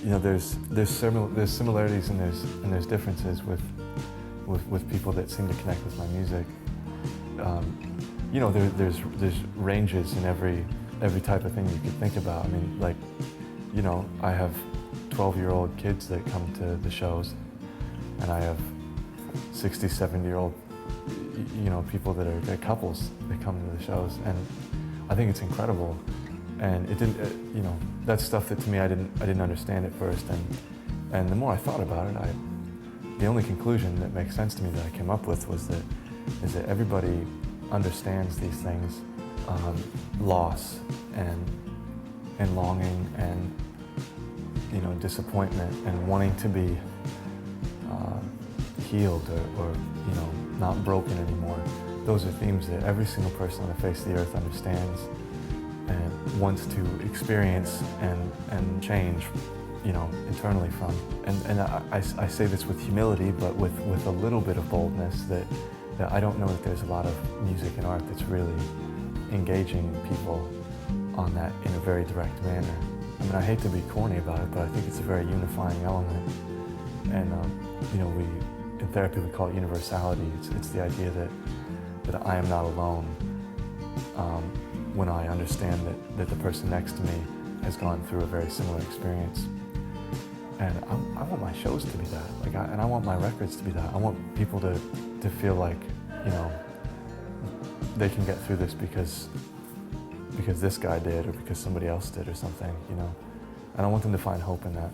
you know, there's similarities and there's differences with people that seem to connect with my music. You know, there's ranges in every type of thing you could think about. I mean, like, you know, I have 12-year-old kids that come to the shows, and I have 60, 70-year-old, you know, people they're couples that come to the shows, and I think it's incredible. And it didn't, you know, that's stuff that to me I didn't understand at first, and the more I thought about it, the only conclusion that makes sense to me that I came up with was that everybody understands these things, loss and longing and, you know, disappointment and wanting to be healed or you know, not broken anymore. Those are themes that every single person on the face of the earth understands and wants to experience and change, you know, internally from. And I say this with humility, but with a little bit of boldness that I don't know that there's a lot of music and art that's really engaging people on that in a very direct manner. I mean, I hate to be corny about it, but I think it's a very unifying element. And you know, in therapy we call it universality. It's the idea that I am not alone when I understand that the person next to me has gone through a very similar experience. And I want my shows to be that. And I want my records to be that. I want people to feel like, you know, they can get through this because this guy did, or because somebody else did, or something, you know. And I want them to find hope in that.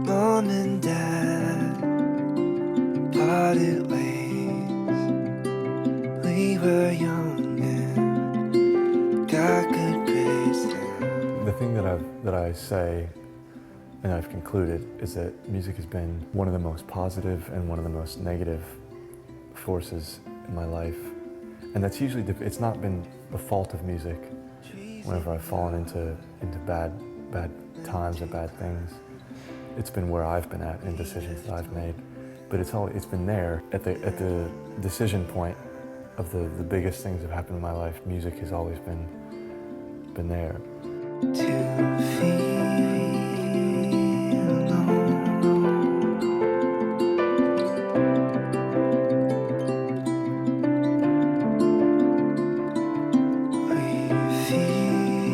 Mom and Dad parted ways. We were young and got good grades. The thing that I say, and I've concluded, is that music has been one of the most positive and one of the most negative forces in my life. And that's usually, it's not been the fault of music whenever I've fallen into bad times or bad things. It's been where I've been at in decisions that I've made. But it's been there at the decision point of the biggest things that have happened in my life. Music has always been there. To feel alone. We feel alone.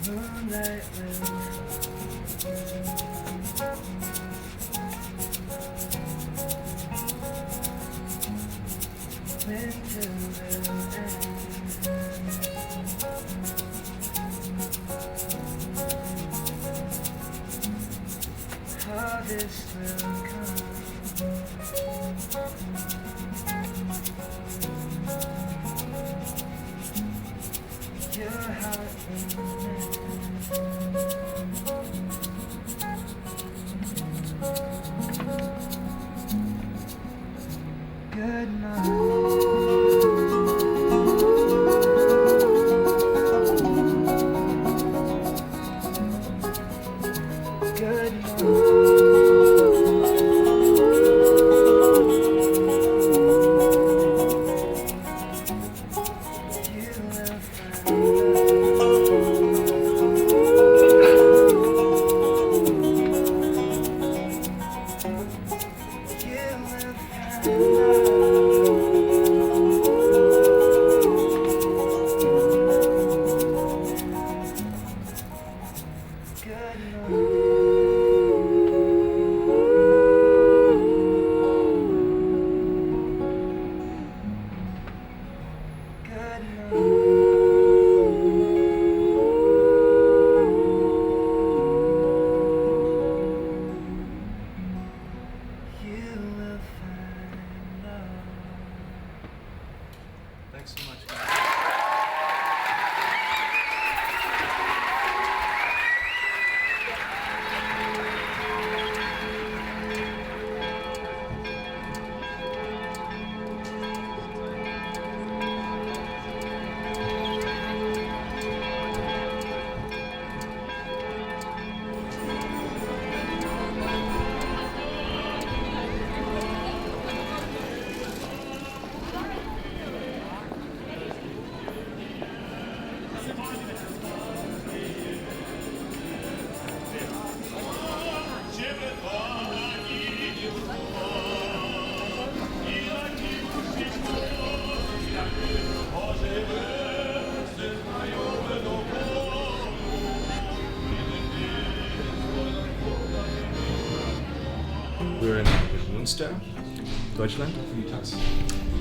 Moonlight will winter will end. Harvest will come. Your heart will mend. Good night. Good night. You will find love. Thanks so much, guys. We were in Münster, Deutschland,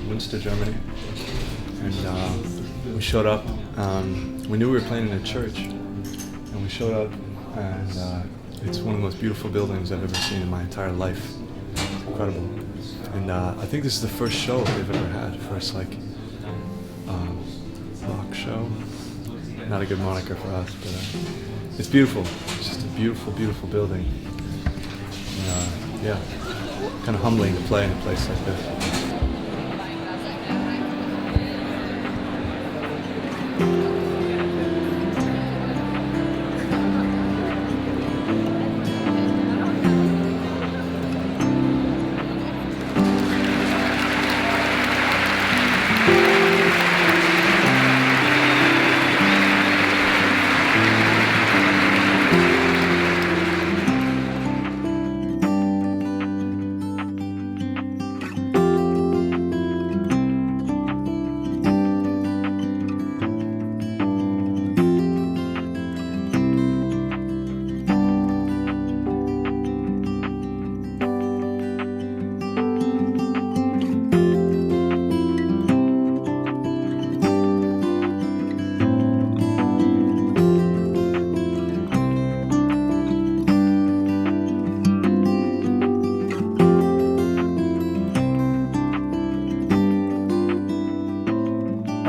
Münster, Germany, and we showed up. We knew we were playing in a church, and we showed up, and it's one of the most beautiful buildings I've ever seen in my entire life. It's incredible, and I think this is the first show they've ever had, first like rock show. Not a good moniker for us, but it's beautiful. It's just a beautiful, beautiful building. And, yeah, kind of humbling to play in a place like this.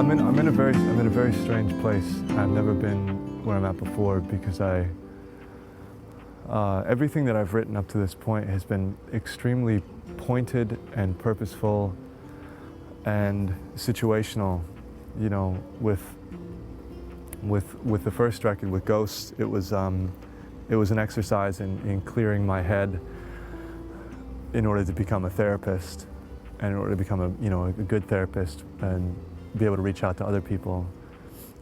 I'm in a very strange place. I've never been where I'm at before because everything that I've written up to this point has been extremely pointed and purposeful and situational. You know, with the first record, with Ghosts, it was an exercise in clearing my head in order to become a therapist, and in order to become a good therapist and be able to reach out to other people.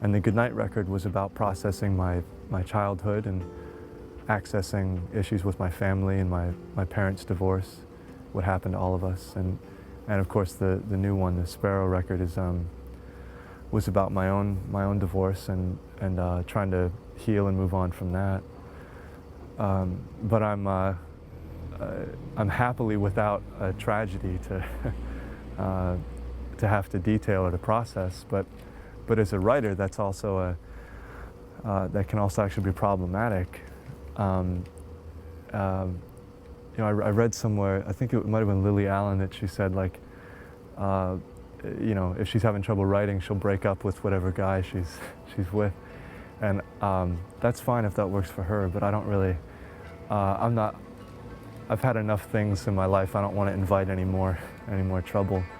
And the Goodnight record was about processing my childhood and accessing issues with my family and my parents' divorce, what happened to all of us. And of course the new one, the Sparrow record, was about my own divorce and trying to heal and move on from that. But I'm happily without a tragedy to have to detail or to process, but as a writer, that's also that can also actually be problematic. I read somewhere, I think it might have been Lily Allen, that she said, like, if she's having trouble writing, she'll break up with whatever guy she's with, and that's fine if that works for her. But I don't really. I've had enough things in my life. I don't want to invite any more trouble.